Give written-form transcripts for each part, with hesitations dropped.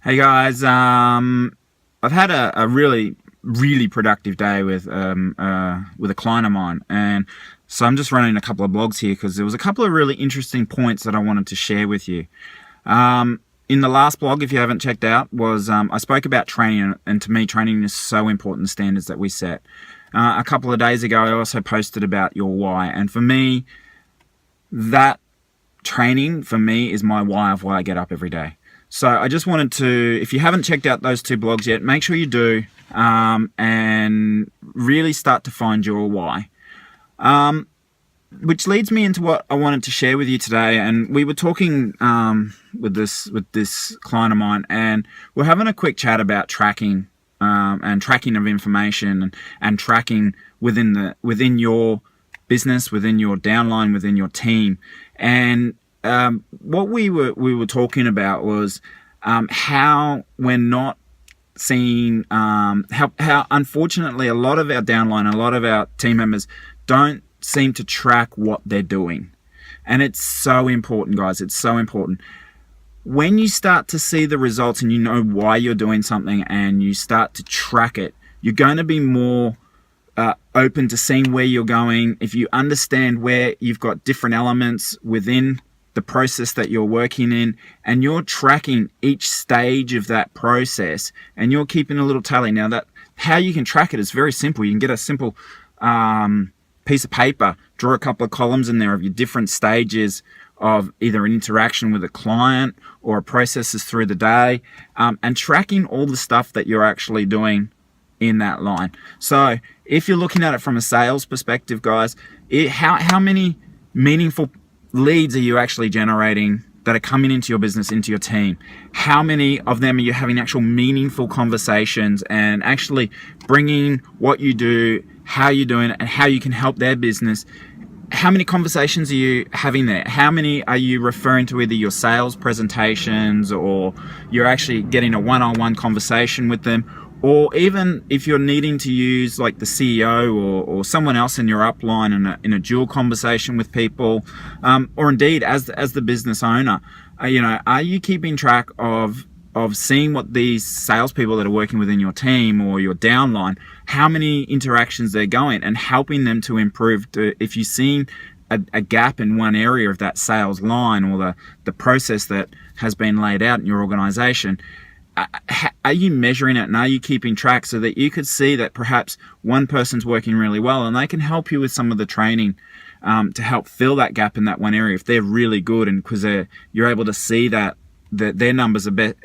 Hey guys, I've had a really productive day with a client of mine, and so I'm just running a couple of blogs here because there was a couple of really interesting points that I wanted to share with you. In the last blog, if you haven't checked out, was I spoke about training, and to me, training is so important. The standards that we set. A couple of days ago, I also posted about your why, and for me, that training for me is my why of why I get up every day. So I just wanted to, if you haven't checked out those two blogs yet, make sure you do, and really start to find your why. Which leads me into what I wanted to share with you today. And we were talking with this client of mine, and we're having a quick chat about tracking and tracking of information and tracking within your business, within your downline, within your team. And what we were talking about was how we're not seeing how unfortunately a lot of our downline, a lot of our team members don't seem to track what they're doing. And it's so important, guys. It's so important. When you start to see the results and you know why you're doing something and you start to track it, you're going to be more open to seeing where you're going. If you understand where you've got different elements within the process that you're working in, and you're tracking each stage of that process, and you're keeping a little tally. Now, that how you can track it is very simple. You can get a simple piece of paper, draw a couple of columns in there of your different stages of either an interaction with a client or processes through the day, and tracking all the stuff that you're actually doing in that line. So if you're looking at it from a sales perspective, guys, how many meaningful leads are you actually generating that are coming into your business, into your team? How many of them are you having actual meaningful conversations and actually bringing what you do, how you're doing it, and how you can help their business? How many conversations are you having there? How many are you referring to either your sales presentations, or you're actually getting a one-on-one conversation with them? Or even if you're needing to use like the CEO or someone else in your upline in a dual conversation with people, or indeed as the business owner, are you keeping track of seeing what these salespeople that are working within your team or your downline, how many interactions they're going, and helping them to improve? If you've seen a gap in one area of that sales line or the process that has been laid out in your organization, are you measuring it, and are you keeping track so that you could see that perhaps one person's working really well and they can help you with some of the training to help fill that gap in that one area if they're really good, and because you're able to see that their numbers are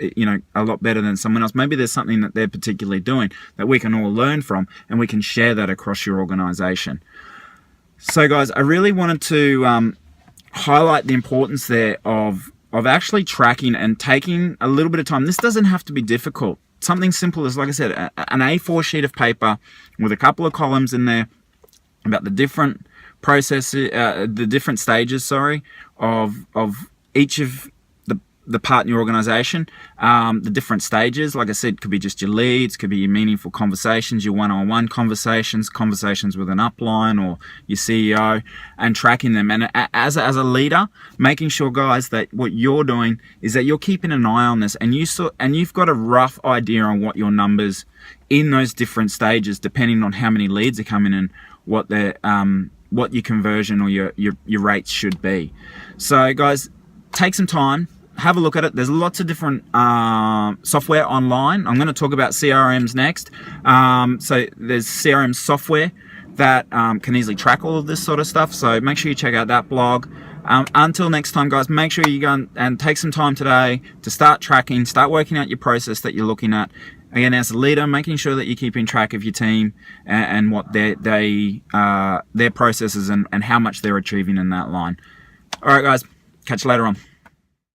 a lot better than someone else. Maybe there's something that they're particularly doing that we can all learn from, and we can share that across your organization. So guys, I really wanted to highlight the importance there of actually tracking and taking a little bit of time. This doesn't have to be difficult. Something simple as, like I said, an A4 sheet of paper with a couple of columns in there about the different processes, the different stages, of each of the part in your organization, the different stages. Like I said, could be just your leads, could be your meaningful conversations, your one-on-one conversations with an upline or your CEO, and tracking them. And as a leader, making sure, guys, that what you're doing is that you're keeping an eye on this, and you've got a rough idea on what your numbers in those different stages, depending on how many leads are coming in, what your conversion or your rates should be. So guys, take some time. Have a look at it. There's lots of different software online. I'm going to talk about CRMs next. So there's CRM software that can easily track all of this sort of stuff. So make sure you check out that blog. Until next time, guys, make sure you go and take some time today to start tracking, start working out your process that you're looking at. Again, as a leader, making sure that you're keeping track of your team and what their processes and how much they're achieving in that line. All right, guys, catch you later on.